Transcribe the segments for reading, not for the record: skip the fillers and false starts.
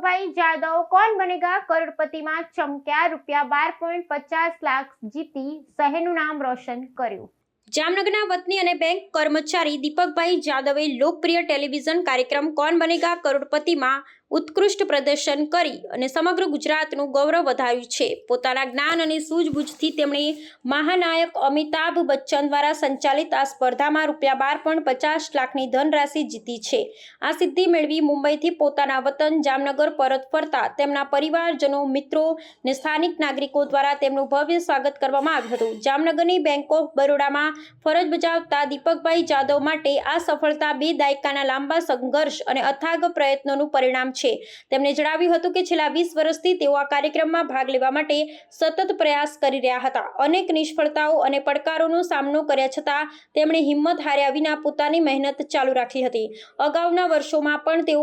दीपकभाई जादव कौन बनेगा करोड़पति में चमक्या ₹12.50 लाख जीती शहेरનું नाम रोशन કર્યું। જામનગરના વતની અને બેંક કર્મચારી દીપકભાઈ જાદવે લોકપ્રિય ટેલિવિઝન કાર્યક્રમ કોણ બનેગા કરોડપતિમાં ઉત્કૃષ્ટ પ્રદર્શન કરી અને સમગ્ર ગુજરાતનું ગૌરવ વધાર્યું છે। પોતાના જ્ઞાન અને સૂઝબૂછથી તેમણે મહાનાયક અમિતાભ બચ્ચન દ્વારા સંચાલિત આ સ્પર્ધામાં ₹12.50 લાખની ધનરાશિ જીતી છે। આ સિદ્ધિ મેળવી મુંબઈથી પોતાના વતન જામનગર પરત ફરતા તેમના પરિવારજનો, મિત્રો અને સ્થાનિક નાગરિકો દ્વારા તેમનું ભવ્ય સ્વાગત કરવામાં આવ્યું હતું। જામનગરની બેંક ઓફ બરોડામાં ફરજ બજાવતા દીપકભાઈ જાદવ માટે આ સફળતા 2 દાયકાના લાંબા સંઘર્ષ અને અથાગ પ્રયત્નોનું પરિણામ છે। તેમણે જણાવ્યું હતું કે છેલ્લા 20 વર્ષથી તેઓ આ કાર્યક્રમમાં ભાગ લેવા માટે સતત પ્રયાસ કરી રહ્યા હતા। અનેક નિષ્ફળતાઓ અને પડકારોનો સામનો કર્યા છતાં તેમણે હિંમત હાર્યા વિના પોતાની મહેનત ચાલુ રાખી હતી। અગાઉના વર્ષોમાં પણ તેઓ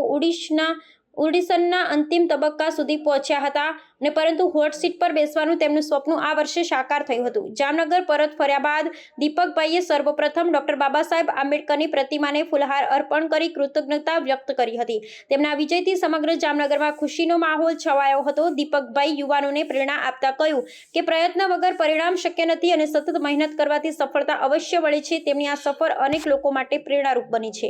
ઓડિશનના અંતિમ તબક્કા સુધી પહોંચ્યા હતા અને પરંતુ હોટ સીટ પર બેસવાનું તેમનું સ્વપ્ન આ વર્ષે સાકાર થયું હતું। જામનગર પરત ફર્યા બાદ દીપકભાઈએ સર્વપ્રથમ ડોક્ટર બાબાસાહેબ આંબેડકરની પ્રતિમાને ફૂલહાર અર્પણ કરી કૃતજ્ઞતા વ્યક્ત કરી હતી। તેમના વિજયથી સમગ્ર જામનગરમાં ખુશીનો માહોલ છવાયો હતો। દીપકભાઈ યુવાનોને પ્રેરણા આપતા કહ્યું કે પ્રયત્ન વગર પરિણામ શક્ય નથી અને સતત મહેનત કરવાથી સફળતા અવશ્ય મળે છે। તેમની આ સફર અનેક લોકો માટે પ્રેરણારૂપ બની છે।